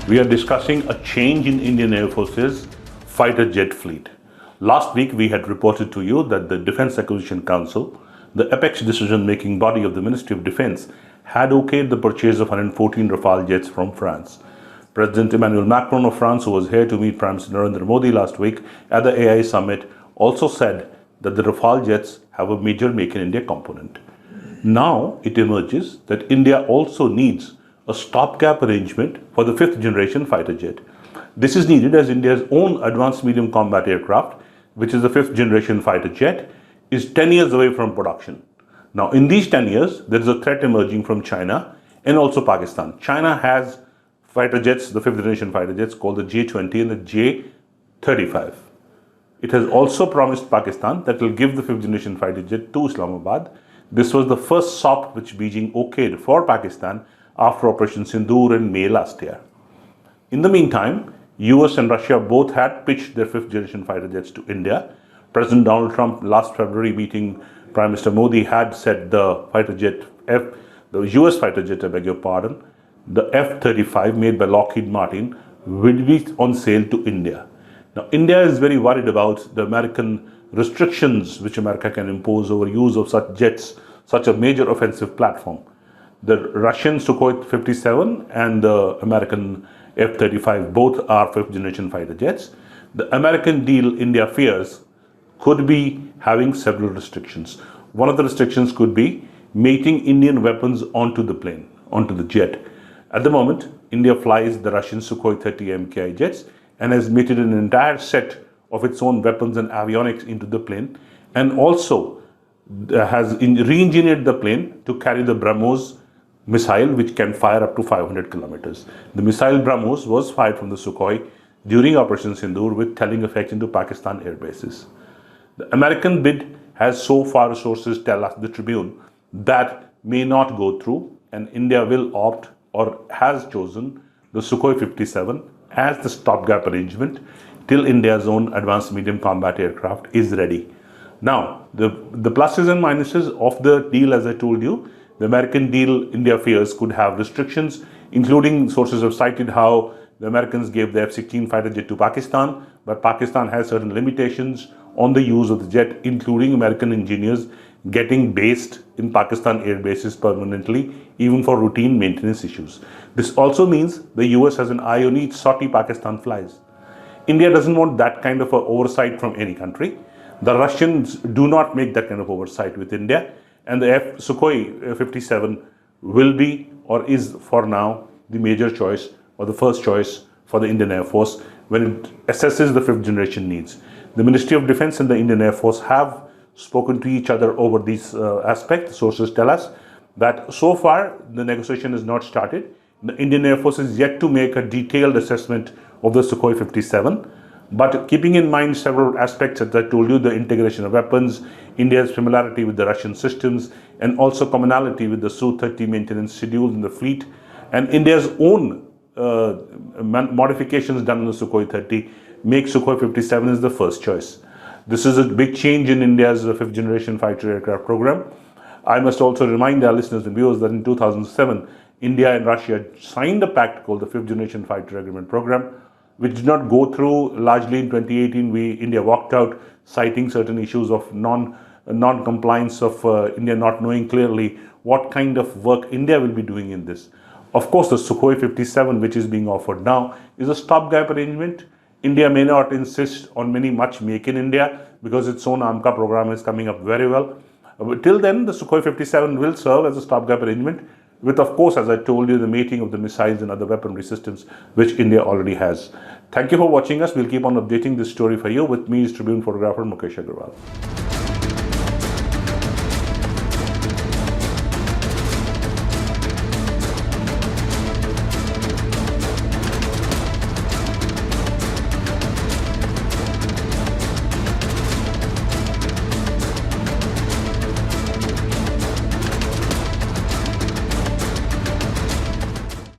We are discussing a change in Indian Air Force's fighter jet fleet. Last week, we had reported to you that the Defense Acquisition Council, the apex decision-making body of the Ministry of Defense, had okayed the purchase of 114 Rafale jets from France. President Emmanuel Macron of France, who was here to meet Prime Minister Narendra Modi last week at the AI summit, also said that the Rafale jets have a major Make in India component. Now it emerges that India also needs a stopgap arrangement for the fifth generation fighter jet. This is needed as India's own advanced medium combat aircraft, which is the fifth generation fighter jet, is 10 years away from production. Now in these 10 years, there is a threat emerging from China and also Pakistan. China has fighter jets, the fifth generation fighter jets called the J-20 and the J-35. It has also promised Pakistan that it will give the fifth generation fighter jet to Islamabad. This was the first SOP which Beijing okayed for Pakistan after Operation Sindoor in May last year. In the meantime, US and Russia both had pitched their fifth generation fighter jets to India. President Donald Trump last February meeting Prime Minister Modi had said the US fighter jet, I beg your pardon, the F-35 made by Lockheed Martin will be on sale to India. Now, India is very worried about the American restrictions which America can impose over use of such jets, such a major offensive platform. The Russian Sukhoi-57 and the American F-35 both are fifth generation fighter jets. The American deal India fears could be having several restrictions. One of the restrictions could be mating Indian weapons onto the plane, onto the jet. At the moment, India flies the Russian Sukhoi-30 AMCA jets and has mated an entire set of its own weapons and avionics into the plane, and also has re-engineered the plane to carry the BrahMos missile, which can fire up to 500 kilometers. The missile BrahMos was fired from the Sukhoi during Operation Sindoor with telling effect into Pakistan air bases. The American bid has so far, sources tell us, the Tribune, that may not go through, and India will opt or has chosen the Sukhoi-57 as the stopgap arrangement till India's own advanced medium combat aircraft is ready. Now, the pluses and minuses of the deal, as I told you, the American deal India fears could have restrictions, including sources have cited how the Americans gave the F-16 fighter jet to Pakistan, but Pakistan has certain limitations on the use of the jet, including American engineers getting based in Pakistan air bases permanently, even for routine maintenance issues. This also means the US has an eye on each sortie Pakistan flies. India doesn't want that kind of oversight from any country. The Russians do not make that kind of oversight with India, and the Sukhoi-57 will be, or is for now, the major choice or the first choice for the Indian Air Force when it assesses the fifth generation needs. The Ministry of Defense and the Indian Air Force have spoken to each other over these aspects. Sources tell us that so far the negotiation has not started. The Indian Air Force is yet to make a detailed assessment of the Sukhoi-57. But keeping in mind several aspects, as I told you, the integration of weapons, India's familiarity with the Russian systems, and also commonality with the Su-30 maintenance schedule in the fleet, and India's own modifications done on the Sukhoi-30 make Sukhoi-57 as the first choice. This is a big change in India's fifth generation fighter aircraft program. I must also remind our listeners and viewers that in 2007, India and Russia signed a pact called the fifth generation fighter agreement program, which did not go through. Largely in 2018, India walked out, citing certain issues of non-compliance of India not knowing clearly what kind of work India will be doing in this. Of course, the Sukhoi-57, which is being offered now, is a stopgap arrangement. India may not insist on much make in India because its own AMCA program is coming up very well. But till then, the Sukhoi-57 will serve as a stopgap arrangement with, of course, as I told you, the mating of the missiles and other weaponry systems which India already has. Thank you for watching us. We'll keep on updating this story for you. With me is Tribune photographer Mukesh Agarwal.